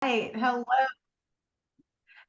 Right.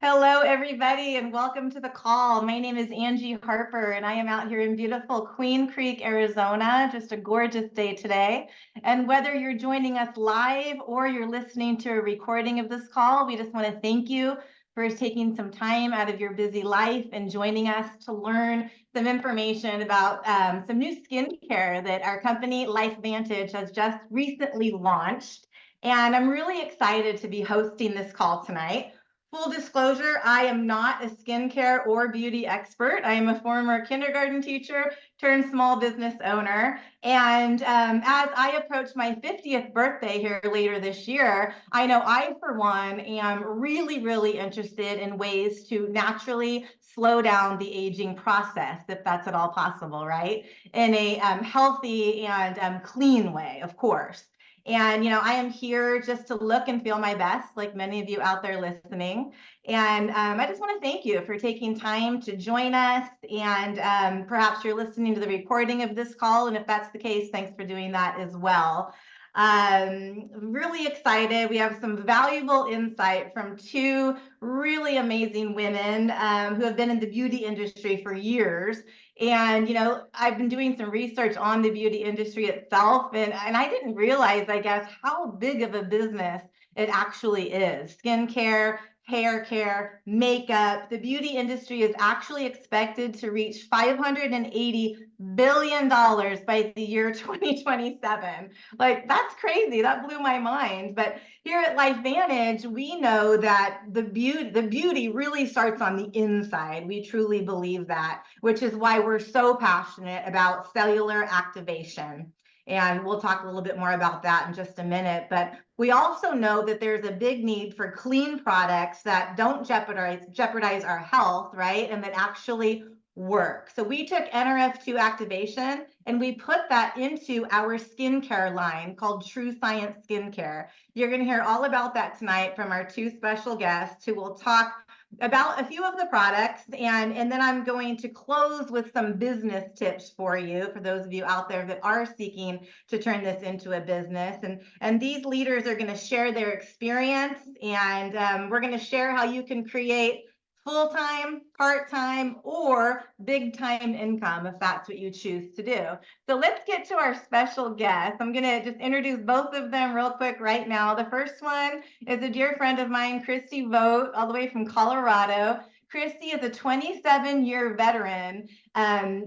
Hello, everybody, and welcome to the call. My name is Angie Harper, and I am out here in beautiful Queen Creek, Arizona. Just a gorgeous day today. And whether you're joining us live or you're listening to a recording of this call, we just want to thank you for taking some time out of your busy life and joining us to learn some information about some new skincare that our company, LifeVantage, has just recently launched. And I'm really excited to be hosting this call tonight. Full disclosure, I am not a skincare or beauty expert. I am a former kindergarten teacher turned small business owner. And as I approach my 50th birthday here later this year, I know I, for one, am really, really interested in ways to naturally slow down the aging process, if that's at all possible, right? In a healthy and clean way, of course. And, I am here just to look and feel my best, like many of you out there listening. And I just want to thank you for taking time to join us. And perhaps you're listening to the recording of this call. And if that's the case, thanks for doing that as well. Really excited. We have some valuable insight from two really amazing women who have been in the beauty industry for years. And, I've been doing some research on the beauty industry itself, and I didn't realize, I guess, how big of a business it actually is. Skincare, hair care, makeup. The beauty industry is actually expected to reach $580 billion by the year 2027. Like, that's crazy. That blew my mind. But here at LifeVantage, we know that the beauty really starts on the inside. We truly believe that, which is why we're so passionate about cellular activation. And we'll talk a little bit more about that in just a minute. But we also know that there's a big need for clean products that don't jeopardize our health, right? And that actually work. So we took NRF2 activation and we put that into our skincare line called True Science Skincare. You're going to hear all about that tonight from our two special guests who will talk about a few of the products, and then I'm going to close with some business tips for you, for those of you out there that are seeking to turn this into a business. And these leaders are going to share their experience, and we're going to share how you can create full-time, part-time, or big-time income if that's what you choose to do. So let's get to our special guests. I'm going to just introduce both of them real quick right now. The first one is a dear friend of mine, Christi Vogt, all the way from Colorado. Christi is a 27-year veteran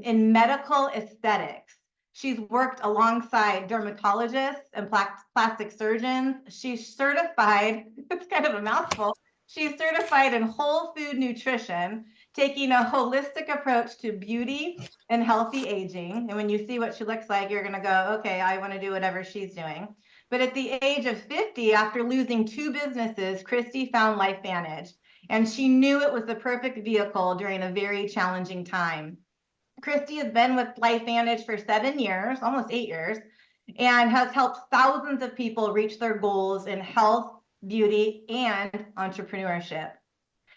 in medical aesthetics. She's worked alongside dermatologists and plastic surgeons. She's certified, it's kind of a mouthful, she's certified in whole food nutrition, taking a holistic approach to beauty and healthy aging. And when you see what she looks like, you're going to go, okay, I want to do whatever she's doing. But at the age of 50, after losing two businesses, Christi found LifeVantage, and she knew it was the perfect vehicle during a very challenging time. Christi has been with LifeVantage for 7 years, almost 8 years, and has helped thousands of people reach their goals in health, beauty, and entrepreneurship.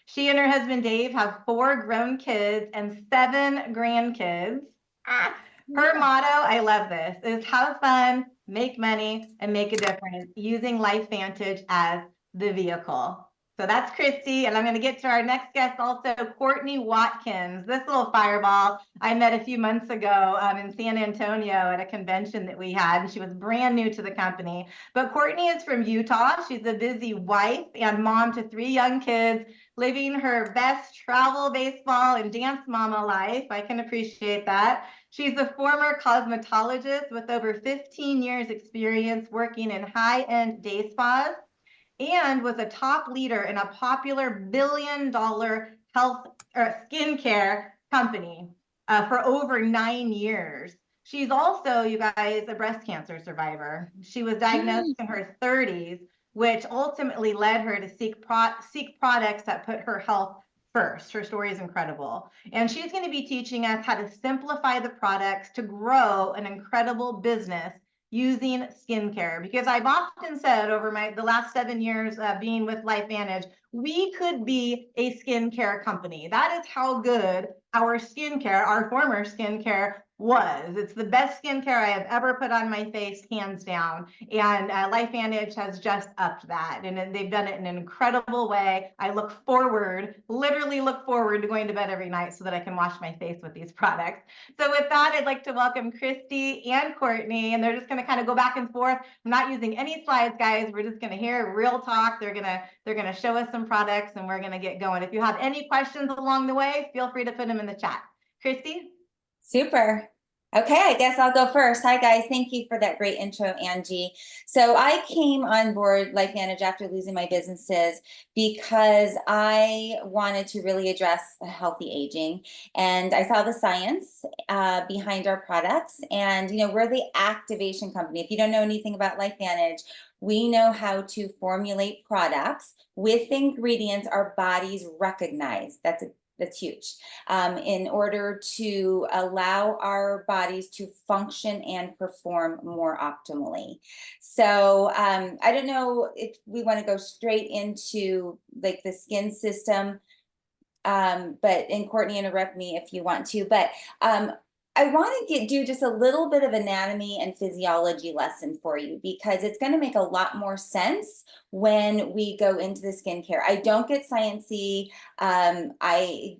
She and her husband Dave have 4 grown kids and 7 grandkids. Her motto, I love this, is have fun, make money, and make a difference using LifeVantage as the vehicle. So that's Christi, and I'm going to get to our next guest also, Courtney Watkins. This little fireball I met a few months ago in San Antonio at a convention that we had, and she was brand new to the company. But Courtney is from Utah. She's a busy wife and mom to 3 young kids, living her best travel, baseball, and dance mama life. I can appreciate that. She's a former cosmetologist with over 15 years experience working in high-end day spas, and was a top leader in a popular billion-dollar health or skincare company for over 9 years. She's also, you guys, a breast cancer survivor. She was diagnosed in her 30s, which ultimately led her to seek products that put her health first. Her story is incredible. And she's going to be teaching us how to simplify the products to grow an incredible business using skincare, because I've often said over the last 7 years being with LifeVantage, we could be a skincare company. That is how good our skincare, our former skincare was. It's the best skincare I have ever put on my face, hands down. And LifeVantage has just upped that. And they've done it in an incredible way. I literally look forward to going to bed every night so that I can wash my face with these products. So with that, I'd like to welcome Christy and Courtney, and they're just going to kind of go back and forth. I'm not using any slides, guys. We're just going to hear real talk. They're going to show us some products, and we're going to get going. If you have any questions along the way, feel free to put them in the chat. Christy? Super. Okay, I guess I'll go first. Hi, guys. Thank you for that great intro, Angie. So I came on board LifeVantage after losing my businesses because I wanted to really address healthy aging. And I saw the science behind our products. And, we're the activation company. If you don't know anything about LifeVantage, we know how to formulate products with ingredients our bodies recognize. That's huge. In order to allow our bodies to function and perform more optimally. So I don't know if we want to go straight into like the skin system, and Courtney, interrupt me if you want to, but I want to do just a little bit of anatomy and physiology lesson for you because it's going to make a lot more sense when we go into the skincare. I don't get sciencey,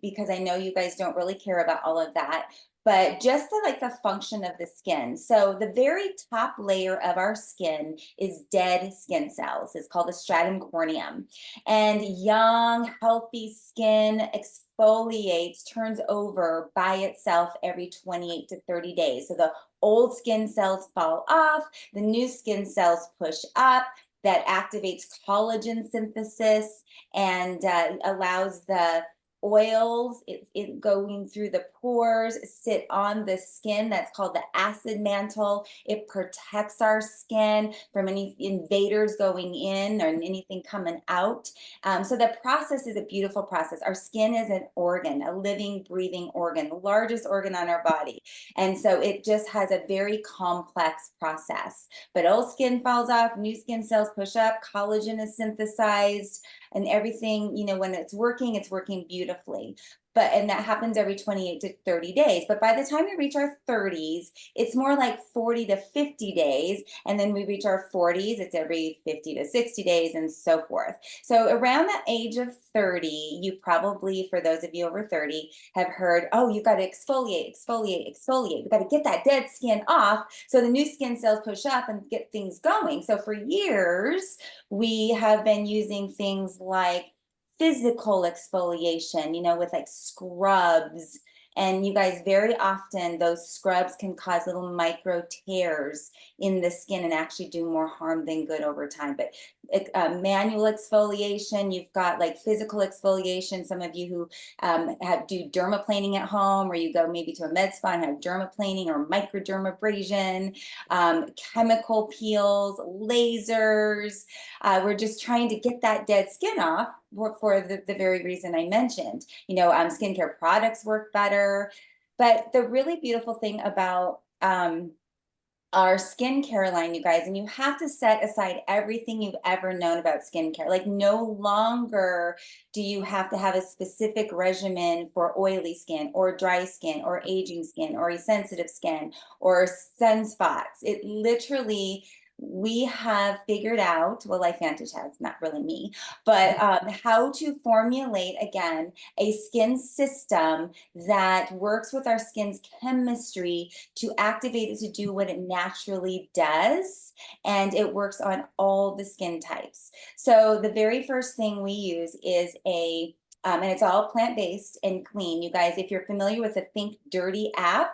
because I know you guys don't really care about all of that, but just the function of the skin. So the very top layer of our skin is dead skin cells. It's called the stratum corneum. And young, healthy skin exfoliates, turns over by itself every 28 to 30 days. So the old skin cells fall off, the new skin cells push up. That activates collagen synthesis and allows the oils it going through the pores sit on the skin. That's called the acid mantle. It protects our skin from any invaders going in or anything coming out. So the process is a beautiful process. Our skin is an organ, a living, breathing organ, the largest organ on our body. And so it just has a very complex process. But old skin falls off, new skin cells push up, collagen is synthesized, and everything, when it's working beautifully. And that happens every 28 to 30 days. But by the time we reach our 30s, it's more like 40 to 50 days. And then we reach our 40s, it's every 50 to 60 days and so forth. So around the age of 30, you probably, for those of you over 30, have heard, oh, you got to exfoliate, exfoliate, exfoliate. You got to get that dead skin off so the new skin cells push up and get things going. So for years, we have been using things like physical exfoliation, with scrubs. And you guys, very often those scrubs can cause little micro tears in the skin and actually do more harm than good over time. But manual exfoliation, you've got physical exfoliation. Some of you who do dermaplaning at home, or you go maybe to a med spa and have dermaplaning or microdermabrasion, chemical peels, lasers. We're just trying to get that dead skin off for the very reason I mentioned. Skincare products work better. But the really beautiful thing about our skincare line, you guys, and you have to set aside everything you've ever known about skincare. No longer do you have to have a specific regimen for oily skin or dry skin or aging skin or sensitive skin or sunspots. It literally, we have figured out, well, LifeVantage has, not really me, but how to formulate, again, a skin system that works with our skin's chemistry to activate it to do what it naturally does. And it works on all the skin types. So the very first thing we use is and it's all plant-based and clean. You guys, if you're familiar with the Think Dirty app,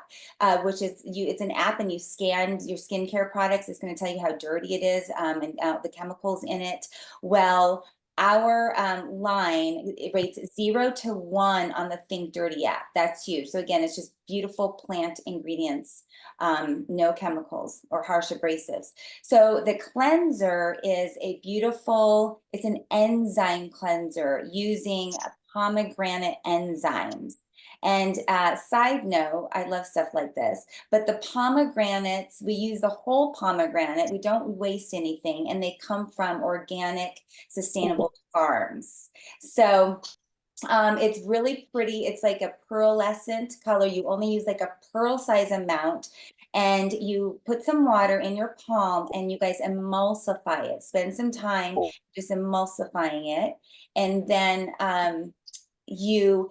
which is it's an app and you scan your skincare products, it's going to tell you how dirty it is and the chemicals in it. Well, our line, it rates 0 to 1 on the Think Dirty app. That's huge. So again, it's just beautiful plant ingredients, no chemicals or harsh abrasives. So the cleanser is it's an enzyme cleanser using pomegranate enzymes. And side note, I love stuff like this, but the pomegranates, we use the whole pomegranate. We don't waste anything, and they come from organic, sustainable farms. So It's really pretty. It's like a pearlescent color. You only use like a pearl size amount, and you put some water in your palm and you guys emulsify it. Spend some time just emulsifying it. And then you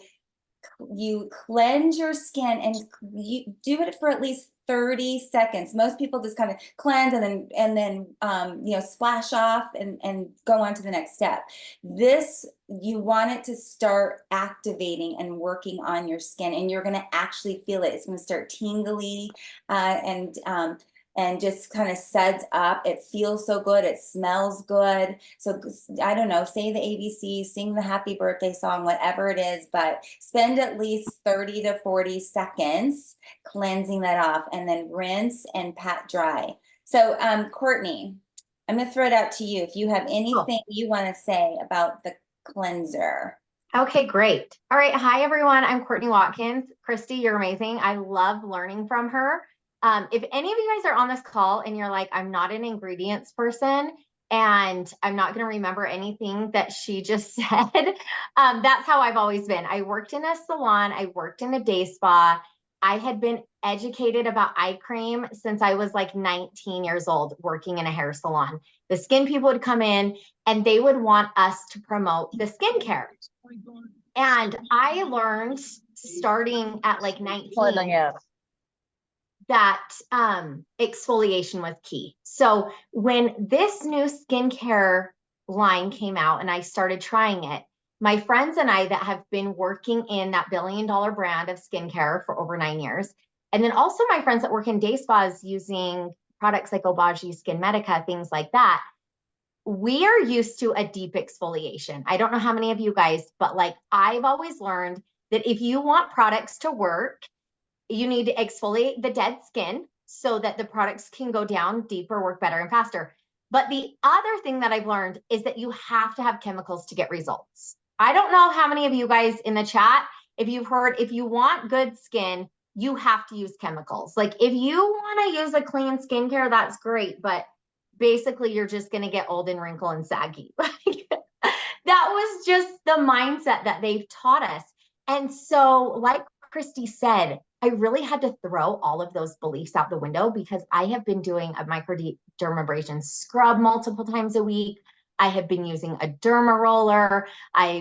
cleanse your skin, and you do it for at least 30 seconds. Most people just kind of cleanse and then you know, splash off and go on to the next step. This, you want it to start activating and working on your skin, and you're going to actually feel it. It's going to start tingly and just kind of suds up. It feels so good. It smells good. So I don't know, say the ABC, sing the happy birthday song, whatever it is, but spend at least 30 to 40 seconds cleansing that off, and then rinse and pat dry. So Courtney, I'm going to throw it out to you. If you have anything you want to say about the cleanser. Okay, great. All right. Hi, everyone. I'm Courtney Watkins. Christi, you're amazing. I love learning from her. If any of you guys are on this call and you're like, I'm not an ingredients person and I'm not going to remember anything that she just said, that's how I've always been. I worked in a salon. I worked in a day spa. I had been educated about eye cream since I was like 19 years old, working in a hair salon. The skin people would come in and they would want us to promote the skincare. And I learned starting at like 19 that exfoliation was key. So when this new skincare line came out and I started trying it, my friends and I that have been working in that billion-dollar brand of skincare for over 9 years, and then also my friends that work in day spas using products like Obagi, Skin Medica, things like that, we are used to a deep exfoliation. I don't know how many of you guys, but like I've always learned that if you want products to work, you need to exfoliate the dead skin so that the products can go down deeper, work better and faster. But the other thing that I've learned is that you have to have chemicals to get results. I don't know how many of you guys in the chat, if you've heard, if you want good skin, you have to use chemicals. Like if you want to use a clean skincare, that's great. But basically you're just going to get old and wrinkled and saggy. That was just the mindset that they've taught us. And so like Christi said, I really had to throw all of those beliefs out the window because I have been doing a microdermabrasion scrub multiple times a week. I have been using a derma roller.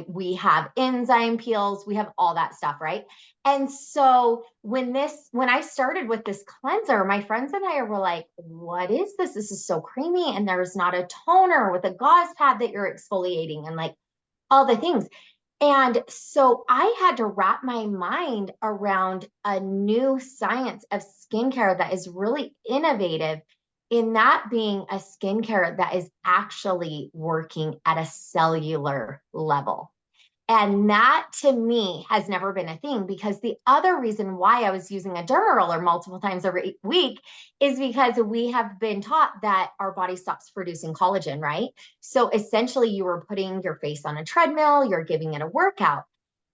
We have enzyme peels. We have all that stuff, right? And so when I started with this cleanser, my friends and I were like, what is this? This is so creamy. And there's not a toner with a gauze pad that you're exfoliating and like all the things. And so I had to wrap my mind around a new science of skincare that is really innovative, in that being a skincare that is actually working at a cellular level. And that to me has never been a thing, because the other reason why I was using a derma roller multiple times every week is because we have been taught that our body stops producing collagen, right? So essentially you were putting your face on a treadmill, you're giving it a workout.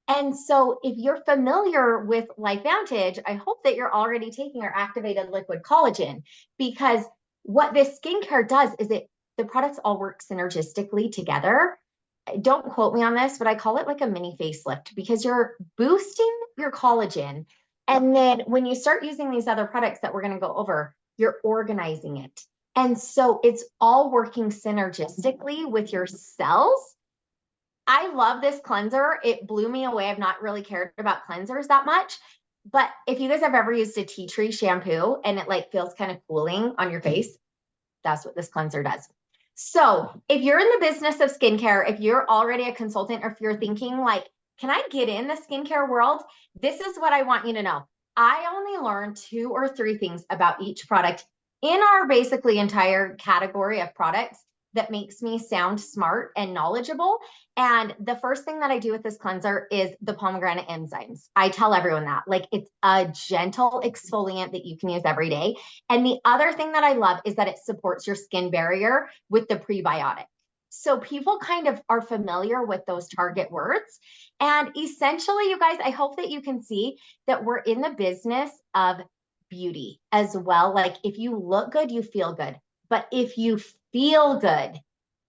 And so if you're familiar with LifeVantage, I hope that you're already taking our activated liquid collagen, because what this skincare does is the products all work synergistically together. Don't quote me on this, but I call it like a mini facelift, because you're boosting your collagen. And then when you start using these other products that we're going to go over, you're organizing it. And so it's all working synergistically with your cells. I love this cleanser. It blew me away. I've not really cared about cleansers that much. But if you guys have ever used a tea tree shampoo and it like feels kind of cooling on your face, that's what this cleanser does. So if you're in the business of skincare, if you're already a consultant, or if you're thinking like, can I get in the skincare world? This is what I want you to know. I only learned 2 or 3 things about each product in our basically entire category of products that makes me sound smart and knowledgeable. And the first thing that I do with this cleanser is the pomegranate enzymes. I tell everyone that, like, it's a gentle exfoliant that you can use every day. And the other thing that I love is that it supports your skin barrier with the prebiotic. So people kind of are familiar with those target words. And essentially, you guys, I hope that you can see that we're in the business of beauty as well. Like if you look good, you feel good. But if you feel good,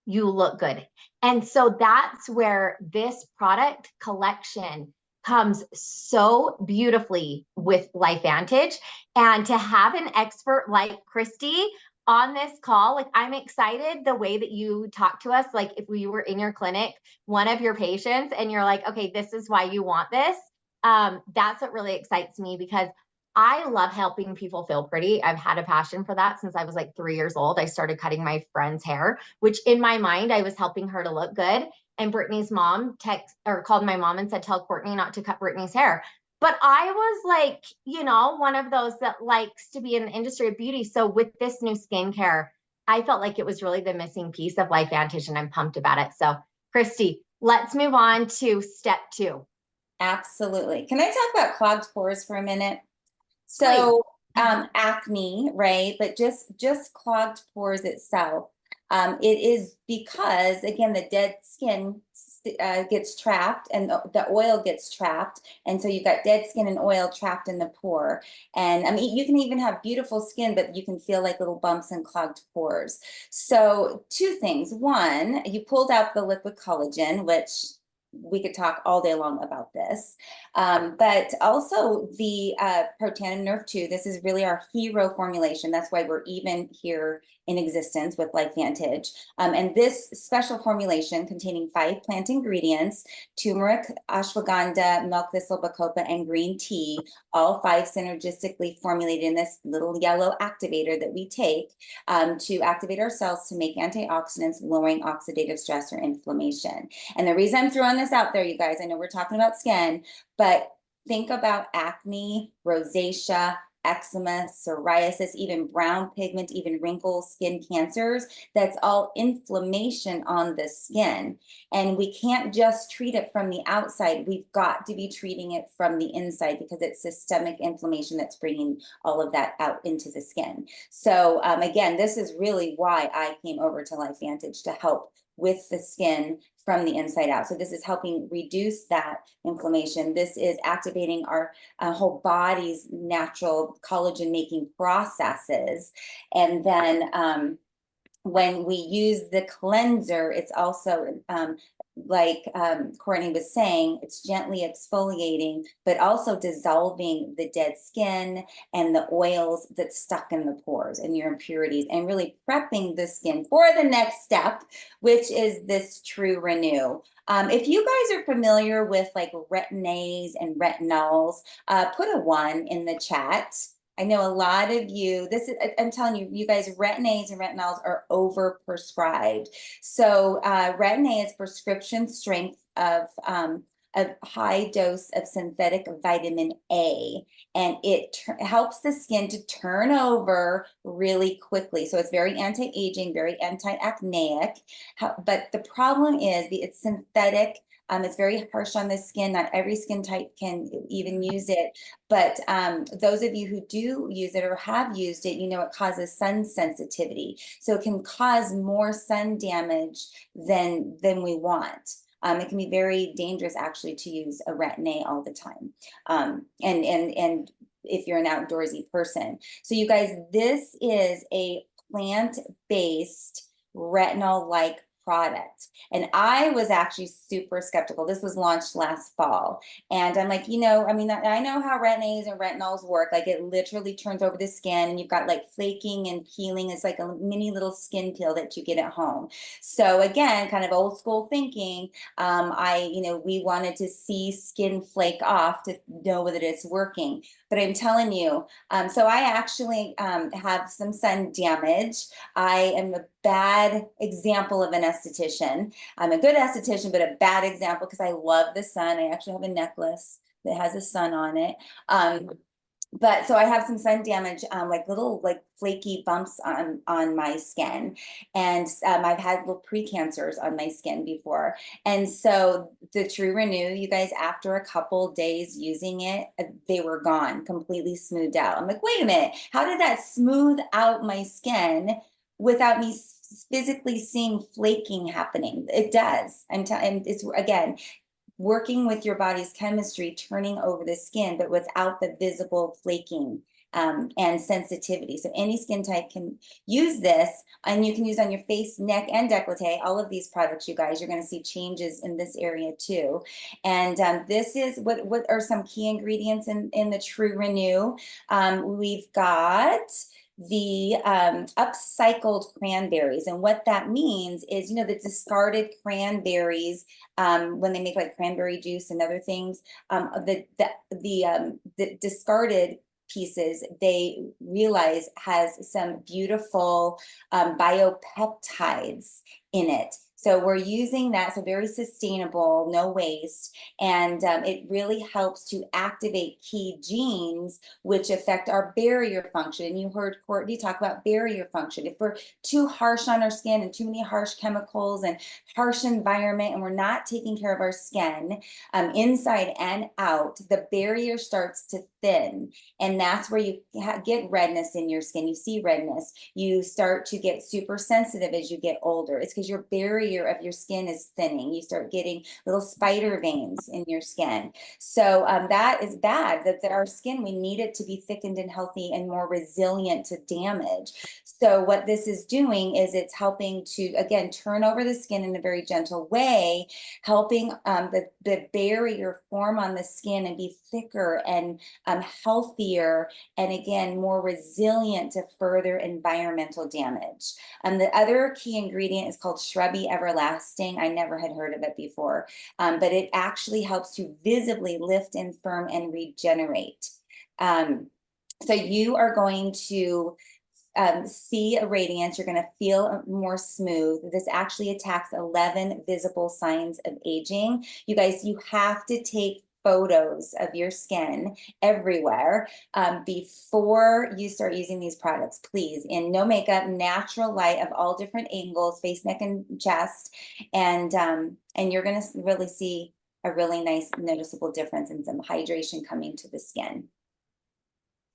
you look good. And so that's where this product collection comes so beautifully with LifeVantage. And to have an expert like Christi on this call, like I'm excited the way that you talk to us. Like if we were in your clinic, one of your patients, and you're like, okay, this is why you want this. That's what really excites me, because I love helping people feel pretty. I've had a passion for that since I was like 3 years old. I started cutting my friend's hair, which in my mind, I was helping her to look good. And Brittany's mom called my mom and said, tell Courtney not to cut Brittany's hair. But I was like, one of those that likes to be in the industry of beauty. So with this new skincare, I felt like it was really the missing piece of LifeVantage, and I'm pumped about it. So Christi, let's move on to step 2. Absolutely. Can I talk about clogged pores for a minute? So acne, right? But just clogged pores itself. It is because, again, the dead skin gets trapped and the oil gets trapped. And so you've got dead skin and oil trapped in the pore. And I mean, you can even have beautiful skin, but you can feel like little bumps and clogged pores. So 2 things. One, you pulled out the liquid collagen, which we could talk all day long about this, but also the Protandim Nerve 2. This is really our hero formulation. That's why we're even here in existence with LifeVantage. And this special formulation containing 5 plant ingredients, turmeric, ashwagandha, milk thistle, bacopa, and green tea, all 5 synergistically formulated in this little yellow activator that we take to activate our cells to make antioxidants, lowering oxidative stress or inflammation. And the reason I'm throwing this out there, you guys, I know we're talking about skin, but think about acne, rosacea, eczema, psoriasis, even brown pigment, even wrinkles, skin cancers. That's all inflammation on the skin. And we can't just treat it from the outside. We've got to be treating it from the inside, because it's systemic inflammation that's bringing all of that out into the skin. So again, this is really why I came over to LifeVantage, to help with the skin from the inside out. So this is helping reduce that inflammation. This is activating our whole body's natural collagen making processes. And then when we use the cleanser, it's also like Courtney was saying, it's gently exfoliating, but also dissolving the dead skin and the oils that's stuck in the pores and your impurities, and really prepping the skin for the next step, which is this True Renew. If you guys are familiar with like retin-A's and retinols, put a 1 in the chat. I know a lot of you, I'm telling you, you guys, retin-A's and retinols are overprescribed. So retin-A is prescription strength of a high dose of synthetic vitamin A, and it helps the skin to turn over really quickly. So it's very anti-aging, very anti-acneic. But the problem is it's synthetic. It's very harsh on the skin. Not every skin type can even use it. But those of you who do use it or have used it, you know it causes sun sensitivity. So it can cause more sun damage than we want. It can be very dangerous actually to use a retin-A all the time. And if you're an outdoorsy person. So you guys, this is a plant-based retinol-like product. And I was actually super skeptical. This was launched last fall. And I'm like, I mean, I know how retin-A's and retinols work. Like it literally turns over the skin, and you've got like flaking and peeling. It's like a mini little skin peel that you get at home. So again, kind of old school thinking, we wanted to see skin flake off to know whether it's working. But I'm telling you, so I actually have some sun damage. I am a bad example of an esthetician. I'm a good esthetician, but a bad example because I love the sun. I actually have a necklace that has a sun on it. But so I have some sun damage, like little like flaky bumps on my skin. And I've had little precancers on my skin before. And so the True Renew, you guys, after a couple days using it, they were gone, completely smoothed out. I'm like, wait a minute, how did that smooth out my skin without me physically seeing flaking happening? It does. It's again, working with your body's chemistry, turning over the skin, but without the visible flaking and sensitivity. So any skin type can use this, and you can use on your face, neck, and décolleté. All of these products, you guys, you're going to see changes in this area too. And this is what are some key ingredients in the True Renew. We've got the upcycled cranberries, and what that means is, you know, the discarded cranberries, when they make like cranberry juice and other things, the discarded pieces, they realize has some beautiful biopeptides in it. So we're using that, so very sustainable, no waste, and it really helps to activate key genes which affect our barrier function. And you heard Courtney talk about barrier function. If we're too harsh on our skin and too many harsh chemicals and harsh environment, and we're not taking care of our skin inside and out, the barrier starts to thin, and that's where you get redness in your skin. You see redness. You start to get super sensitive as you get older. It's because your barrier of your skin is thinning. You start getting little spider veins in your skin. So that is bad, that our skin, we need it to be thickened and healthy and more resilient to damage. So what this is doing is it's helping to, again, turn over the skin in a very gentle way, helping the barrier form on the skin and be thicker and healthier, and again, more resilient to further environmental damage. The other key ingredient is called Shrubby Everlasting. I never had heard of it before, but it actually helps to visibly lift and firm and regenerate. So you are going to see a radiance. You're going to feel more smooth. This actually attacks 11 visible signs of aging. You guys, you have to take photos of your skin everywhere before you start using these products, please, in no makeup, natural light of all different angles, face, neck, and chest, and you're going to really see a really nice noticeable difference in some hydration coming to the skin.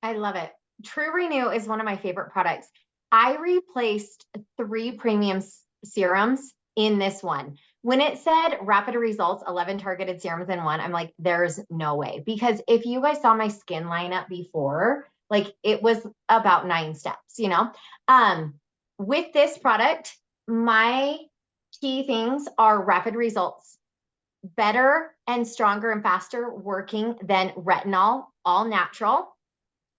I love it. True Renew is one of my favorite products. I replaced 3 premium serums in this one. When it said rapid results, 11 targeted serums in one, I'm like, there's no way. Because if you guys saw my skin lineup before, like it was about 9 steps, you know? With this product, my key things are rapid results, better and stronger and faster working than retinol, all natural.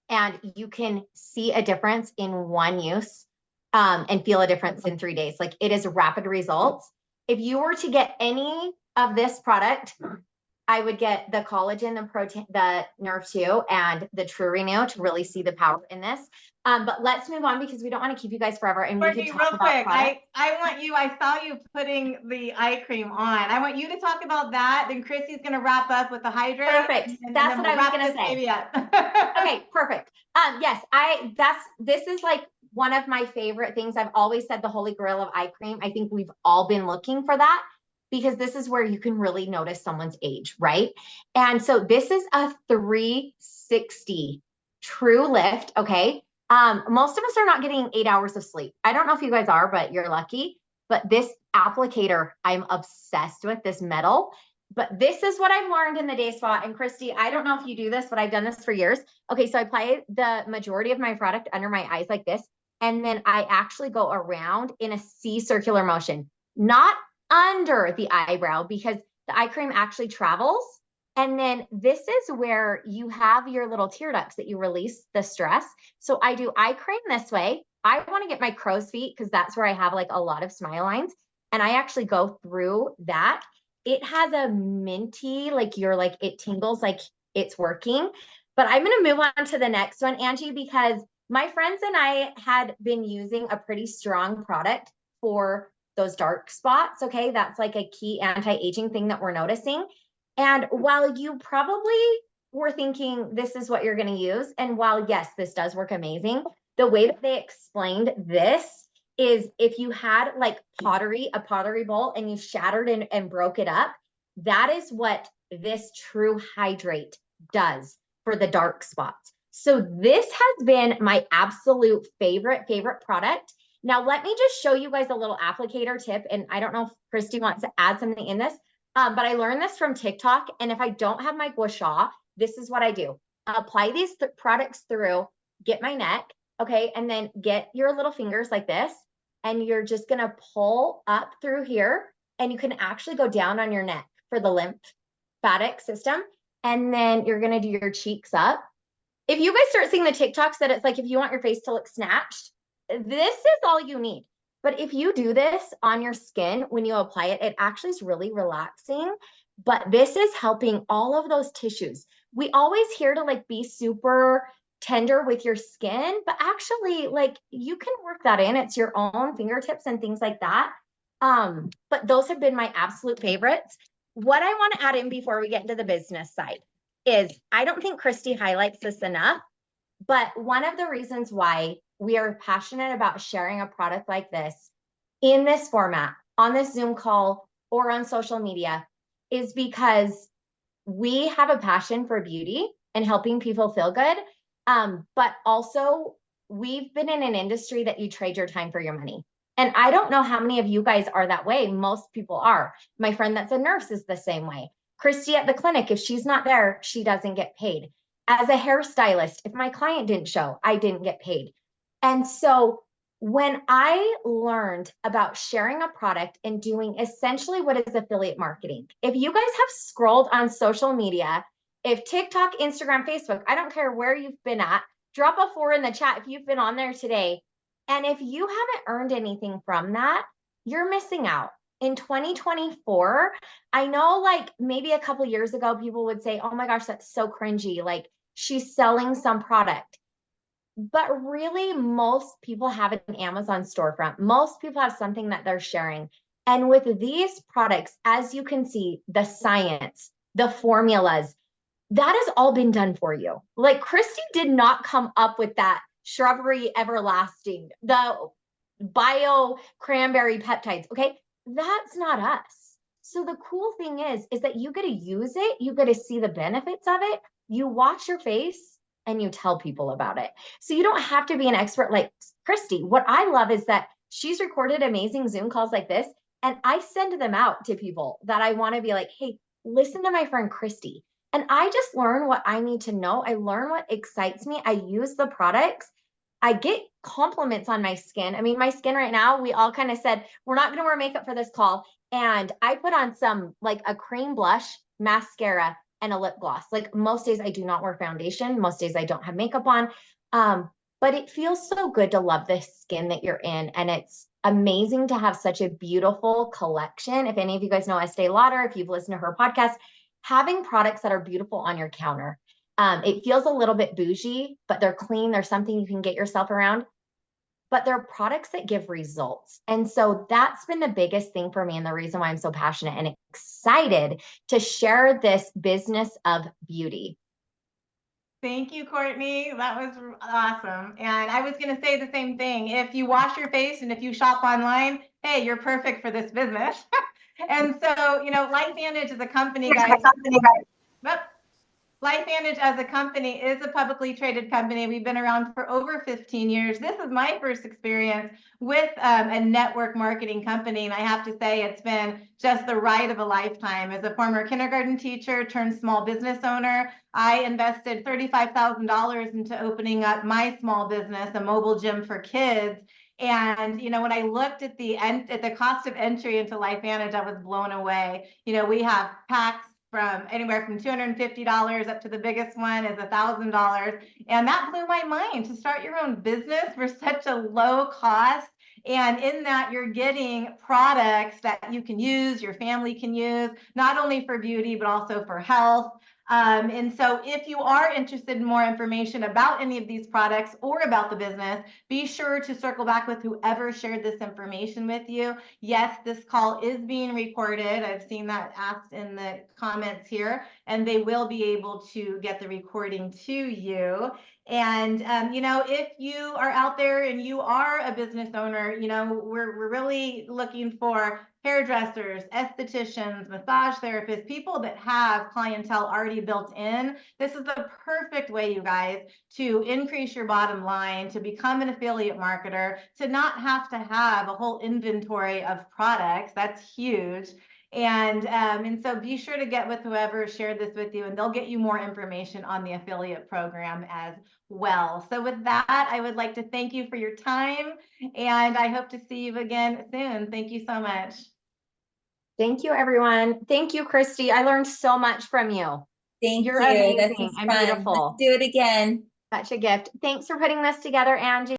And you can see a difference in one use and feel a difference in 3 days. Like it is rapid results. If you were to get any of this product, I would get the collagen, the protein, the Nerve 2, and the True Renew to really see the power in this. But let's move on because we don't want to keep you guys forever. And Courtney, we could real talk about quick, I saw you putting the eye cream on. I want you to talk about that. Then Christy's going to wrap up with the hydrate. Perfect. That's what I was going to say. Okay, perfect. Yes, this is like one of my favorite things. I've always said the holy grail of eye cream. I think we've all been looking for that because this is where you can really notice someone's age, right? And so this is a 360 True Lift, okay? Most of us are not getting 8 hours of sleep. I don't know if you guys are, but you're lucky. But this applicator, I'm obsessed with this metal. But this is what I've learned in the day spa. And Christy, I don't know if you do this, but I've done this for years. Okay, so I apply the majority of my product under my eyes like this. And then I actually go around in a C circular motion, not under the eyebrow, because the eye cream actually travels. And then this is where you have your little tear ducts that you release the stress. So I do eye cream this way. I want to get my crow's feet because that's where I have like a lot of smile lines. And I actually go through that. It has a minty, like it tingles like it's working. But I'm going to move on to the next one, Angie, because my friends and I had been using a pretty strong product for those dark spots. Okay. That's like a key anti-aging thing that we're noticing. And while you probably were thinking this is what you're going to use, and while yes, this does work amazing, the way that they explained this is if you had like a pottery bowl and you shattered and broke it up, that is what this True Hydrate does for the dark spots. So this has been my absolute favorite product. Now, let me just show you guys a little applicator tip. And I don't know if Christy wants to add something in this, but I learned this from TikTok. And if I don't have my gua sha, this is what I do. Apply these products through get my neck, okay? And then get your little fingers like this, and you're just gonna pull up through here, and you can actually go down on your neck for the lymphatic system. And then you're gonna do your cheeks up. If you guys start seeing the TikToks that it's like, if you want your face to look snatched, this is all you need. But if you do this on your skin, when you apply it, it actually is really relaxing. But this is helping all of those tissues. We always hear to like be super tender with your skin, but actually like you can work that in. It's your own fingertips and things like that. But those have been my absolute favorites. What I want to add in before we get into the business side is I don't think Christi highlights this enough, but one of the reasons why we are passionate about sharing a product like this in this format, on this Zoom call or on social media, is because we have a passion for beauty and helping people feel good. But also we've been in an industry that you trade your time for your money. And I don't know how many of you guys are that way. Most people are. My friend that's a nurse is the same way. Christi at the clinic, if she's not there, she doesn't get paid. As a hairstylist, if my client didn't show, I didn't get paid. And so when I learned about sharing a product and doing essentially what is affiliate marketing, if you guys have scrolled on social media, if TikTok, Instagram, Facebook, I don't care where you've been at, drop a 4 in the chat if you've been on there today. And if you haven't earned anything from that, you're missing out. In 2024, I know like maybe a couple years ago, people would say, oh my gosh, that's so cringy. Like she's selling some product. But really, most people have an Amazon storefront. Most people have something that they're sharing. And with these products, as you can see, the science, the formulas, that has all been done for you. Like Christi did not come up with that shrubbery everlasting, the bio cranberry peptides. Okay. That's not us. So the cool thing is that you get to use it. You get to see the benefits of it. You watch your face and you tell people about it. So you don't have to be an expert like Christi. What I love is that she's recorded amazing Zoom calls like this. And I send them out to people that I want to be like, hey, listen to my friend Christi. And I just learn what I need to know. I learn what excites me. I use the products. I get compliments on my skin. I mean, my skin right now, we all kind of said, we're not going to wear makeup for this call. And I put on some like a cream blush, mascara, and a lip gloss. Like most days I do not wear foundation. Most days I don't have makeup on. But it feels so good to love the skin that you're in. And it's amazing to have such a beautiful collection. If any of you guys know Estee Lauder, if you've listened to her podcast, having products that are beautiful on your counter. It feels a little bit bougie, but they're clean. There's something you can get yourself around, but they're products that give results. And so that's been the biggest thing for me and the reason why I'm so passionate and excited to share this business of beauty. Thank you, Courtney. That was awesome. And I was going to say the same thing. If you wash your face and if you shop online, hey, you're perfect for this business. And so, LifeVantage is a company, guys. LifeVantage as a company is a publicly traded company. We've been around for over 15 years. This is my first experience with a network marketing company. And I have to say, it's been just the ride of a lifetime. As a former kindergarten teacher turned small business owner, I invested $35,000 into opening up my small business, a mobile gym for kids. And, when I looked at the cost of entry into LifeVantage, I was blown away. We have packs from anywhere from $250 up to the biggest one is $1,000. And that blew my mind to start your own business for such a low cost. And in that, you're getting products that you can use, your family can use, not only for beauty, but also for health. And so if you are interested in more information about any of these products or about the business, be sure to circle back with whoever shared this information with you. Yes, this call is being recorded. I've seen that asked in the comments here, and they will be able to get the recording to you. And, if you are out there and you are a business owner, we're really looking for hairdressers, estheticians, massage therapists, people that have clientele already built in. This is the perfect way, you guys, to increase your bottom line, to become an affiliate marketer, to not have to have a whole inventory of products. That's huge. And so be sure to get with whoever shared this with you, and they'll get you more information on the affiliate program as well. So with that, I would like to thank you for your time, and I hope to see you again soon. Thank you so much. Thank you, everyone. Thank you, Christy. I learned so much from you. Thank You're you. This amazing is and fun. beautiful. Let's do it again. Such a gift. Thanks for putting this together, Angie.